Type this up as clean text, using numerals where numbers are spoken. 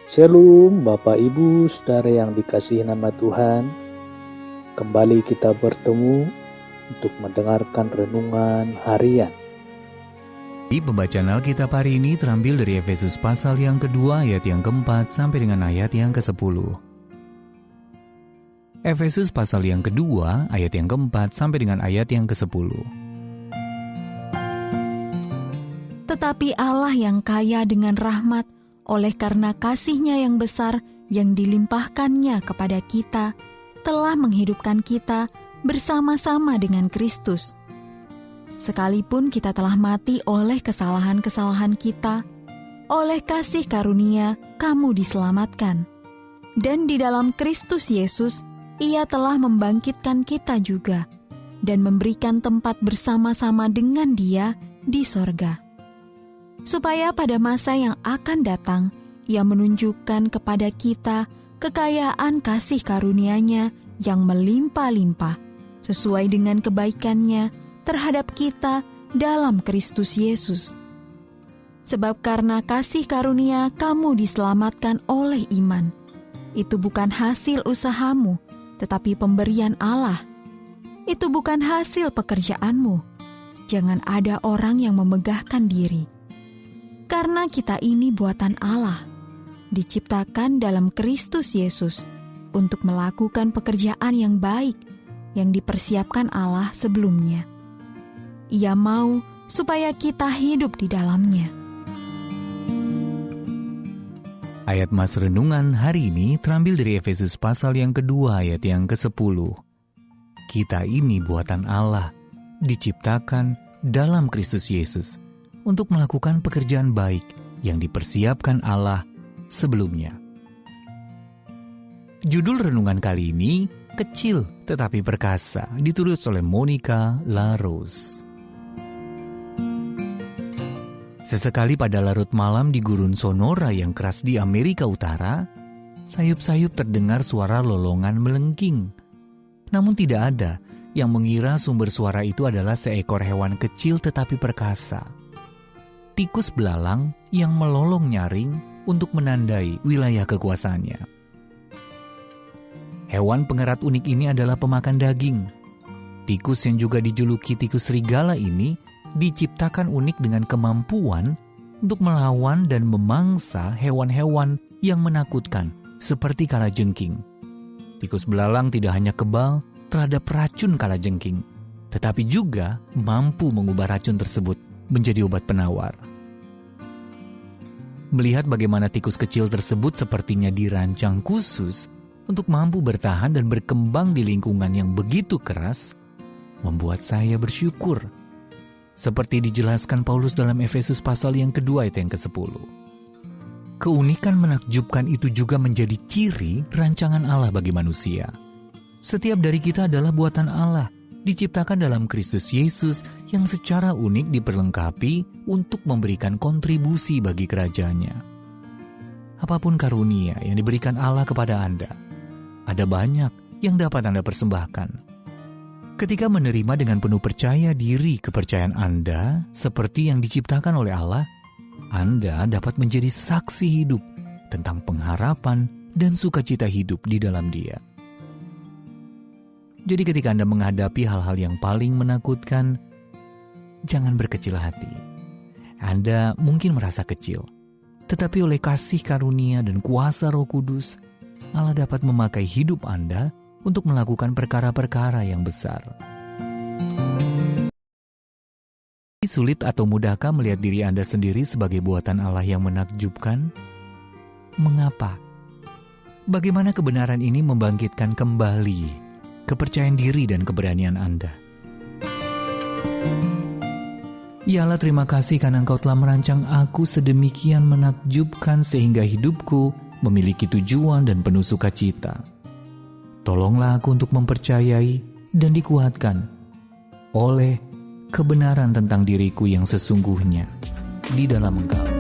Shalom Bapak Ibu Saudara yang dikasihi nama Tuhan. Kembali kita bertemu untuk mendengarkan renungan harian. Di pembacaan Alkitab hari ini terambil dari Efesus pasal yang kedua ayat yang keempat sampai dengan ayat yang ke-10. Efesus pasal yang kedua ayat yang keempat sampai dengan ayat yang ke-10. Tetapi Allah yang kaya dengan rahmat, oleh karena kasih-Nya yang besar yang dilimpahkannya kepada kita, telah menghidupkan kita bersama-sama dengan Kristus. Sekalipun kita telah mati oleh kesalahan-kesalahan kita, oleh kasih karunia kamu diselamatkan. Dan di dalam Kristus Yesus, Ia telah membangkitkan kita juga, dan memberikan tempat bersama-sama dengan Dia di sorga. Supaya pada masa yang akan datang, Ia menunjukkan kepada kita kekayaan kasih karunia-Nya yang melimpah-limpah, sesuai dengan kebaikan-Nya terhadap kita dalam Kristus Yesus. Sebab karena kasih karunia kamu diselamatkan oleh iman. Itu bukan hasil usahamu, tetapi pemberian Allah. Itu bukan hasil pekerjaanmu. Jangan ada orang yang memegahkan diri. Karena kita ini buatan Allah, diciptakan dalam Kristus Yesus untuk melakukan pekerjaan yang baik yang dipersiapkan Allah sebelumnya. Ia mau supaya kita hidup di dalamnya. Ayat Mas Renungan hari ini terambil dari Efesus pasal yang kedua ayat yang ke-10. Kita ini buatan Allah, diciptakan dalam Kristus Yesus untuk melakukan pekerjaan baik yang dipersiapkan Allah sebelumnya. Judul renungan kali ini, Kecil Tetapi Perkasa, ditulis oleh Monica LaRose. Sesekali pada larut malam di gurun Sonora yang keras di Amerika Utara, sayup-sayup terdengar suara lolongan melengking. Namun tidak ada yang mengira sumber suara itu adalah seekor hewan kecil tetapi perkasa. Tikus belalang yang melolong nyaring untuk menandai wilayah kekuasaannya. Hewan pengerat unik ini adalah pemakan daging. Tikus yang juga dijuluki tikus serigala ini diciptakan unik dengan kemampuan untuk melawan dan memangsa hewan-hewan yang menakutkan seperti kalajengking. Tikus belalang tidak hanya kebal terhadap racun kalajengking, tetapi juga mampu mengubah racun tersebut menjadi obat penawar. Melihat bagaimana tikus kecil tersebut sepertinya dirancang khusus untuk mampu bertahan dan berkembang di lingkungan yang begitu keras, membuat saya bersyukur. Seperti dijelaskan Paulus dalam Efesus pasal yang kedua ayat yang ke-10. Keunikan menakjubkan itu juga menjadi ciri rancangan Allah bagi manusia. Setiap dari kita adalah buatan Allah, diciptakan dalam Kristus Yesus yang secara unik diperlengkapi untuk memberikan kontribusi bagi kerajaannya. Apapun karunia yang diberikan Allah kepada Anda, ada banyak yang dapat Anda persembahkan. Ketika menerima dengan penuh percaya diri kepercayaan Anda seperti yang diciptakan oleh Allah, Anda dapat menjadi saksi hidup tentang pengharapan dan sukacita hidup di dalam Dia. Jadi ketika Anda menghadapi hal-hal yang paling menakutkan, jangan berkecil hati. Anda mungkin merasa kecil, tetapi oleh kasih karunia dan kuasa Roh Kudus, Allah dapat memakai hidup Anda untuk melakukan perkara-perkara yang besar. Sulit atau mudahkah melihat diri Anda sendiri sebagai buatan Allah yang menakjubkan? Mengapa? Bagaimana kebenaran ini membangkitkan kembali kepercayaan diri dan keberanian Anda? Ya Allah, terima kasih karena Engkau telah merancang aku sedemikian menakjubkan sehingga hidupku memiliki tujuan dan penuh sukacita. Tolonglah aku untuk mempercayai dan dikuatkan oleh kebenaran tentang diriku yang sesungguhnya di dalam Engkau.